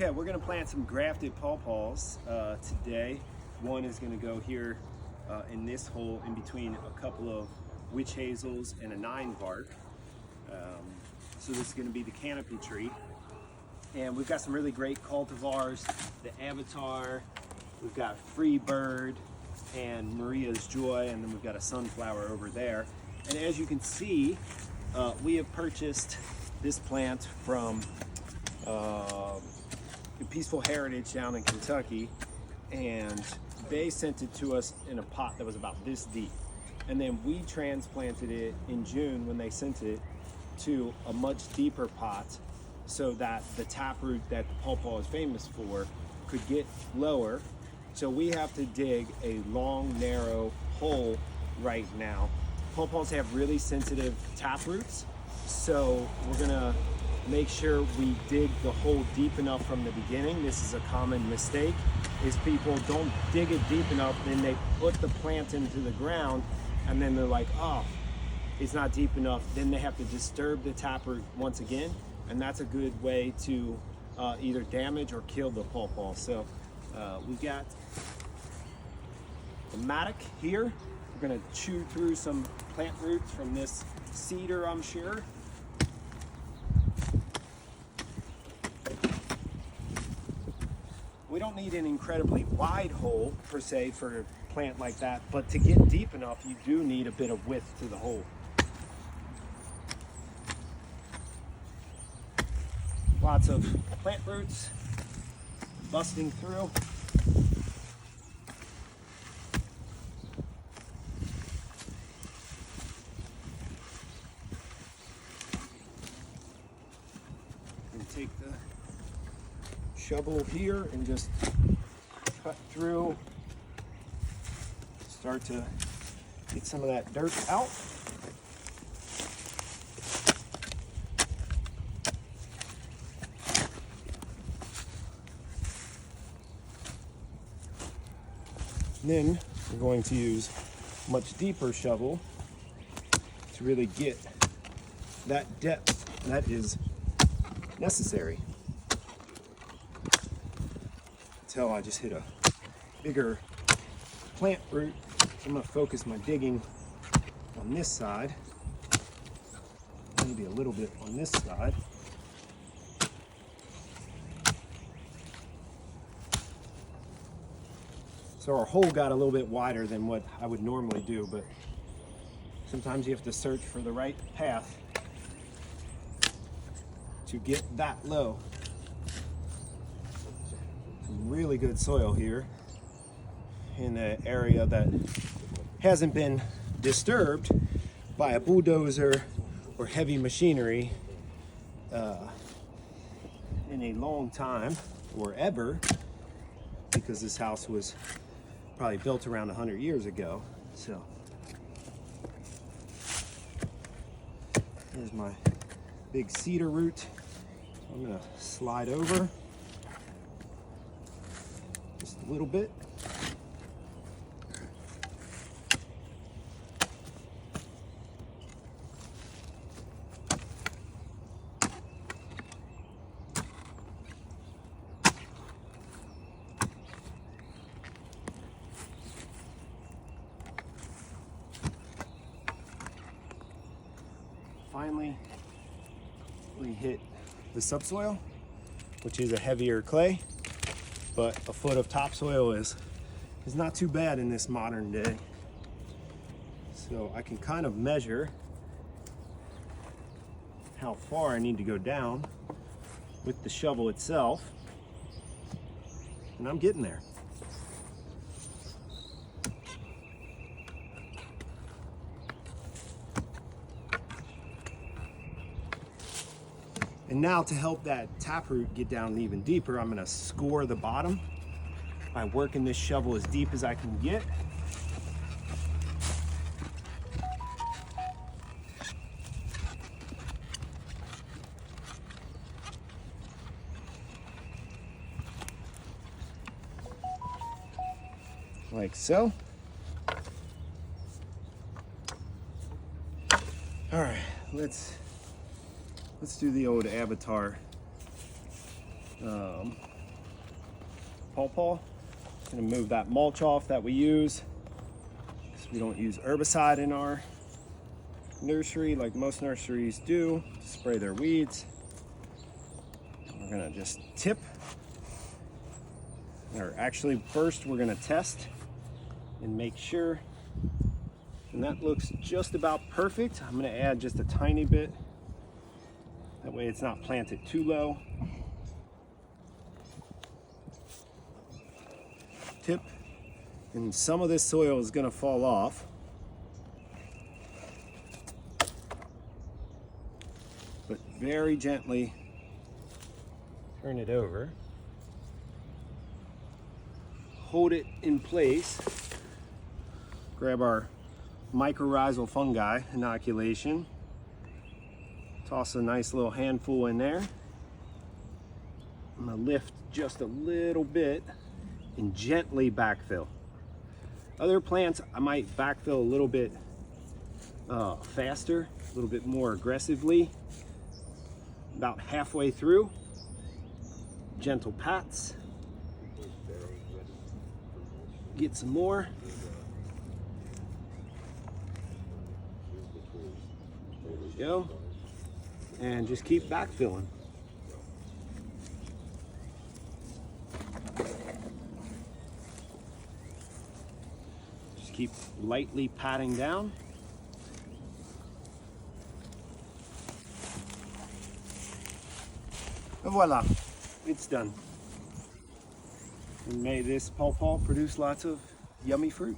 Okay, we're gonna plant some grafted pawpaws today. One is gonna go here in this hole in between a couple of witch hazels and a 9 bark. So this is gonna be the canopy tree. And we've got some really great cultivars, the Avatar, we've got Free Bird and Maria's Joy, and then we've got a sunflower over there. And as you can see, we have purchased this plant from Peaceful Heritage down in Kentucky, and they sent it to us in a pot that was about this deep. And then we transplanted it in June when they sent it to a much deeper pot so that the taproot that the pawpaw is famous for could get lower. So we have to dig a long, narrow hole right now. Pawpaws have really sensitive taproots, so we're gonna make sure we dig the hole deep enough from the beginning. This is a common mistake, is people don't dig it deep enough, then they put the plant into the ground, and then they're like, oh, it's not deep enough. Then they have to disturb the taproot once again, and that's a good way to either damage or kill the pawpaw. So we've got the mattock here. We're gonna chew through some plant roots from this cedar, I'm sure. We don't need an incredibly wide hole per se for a plant like that, but to get deep enough, you do need a bit of width to the hole. Lots of plant roots busting through. And take the shovel here and just cut through, start to get some of that dirt out. And then we're going to use a much deeper shovel to really get that depth that is necessary. Until I just hit a bigger plant root. I'm going to focus my digging on this side, maybe a little bit on this side. So our hole got a little bit wider than what I would normally do, but sometimes you have to search for the right path to get that low. Some really good soil here in an area that hasn't been disturbed by a bulldozer or heavy machinery in a long time or ever, because this house was probably built around 100 years ago. So here's my big cedar root. I'm gonna slide over just a little bit. Finally, we hit the subsoil, which is a heavier clay, but a foot of topsoil is not too bad in this modern day. So I can kind of measure how far I need to go down with the shovel itself, and I'm getting there. And now, to help that taproot get down even deeper, I'm gonna score the bottom by working this shovel as deep as I can get. Like so. All right, let's do the old Avatar pawpaw. Gonna move that mulch off that we use. So we don't use herbicide in our nursery like most nurseries do to spray their weeds. We're gonna just tip, or actually first we're gonna test and make sure. And that looks just about perfect. I'm gonna add just a tiny bit. That way it's not planted too low. Tip, and some of this soil is gonna fall off. But very gently turn it over. Hold it in place. Grab our mycorrhizal fungi inoculation. Toss a nice little handful in there. I'm gonna lift just a little bit and gently backfill. Other plants, I might backfill a little bit faster, a little bit more aggressively. About halfway through, gentle pats. Get some more. There we go. And just keep backfilling. Just keep lightly patting down. And voila, it's done. And may this pawpaw produce lots of yummy fruit.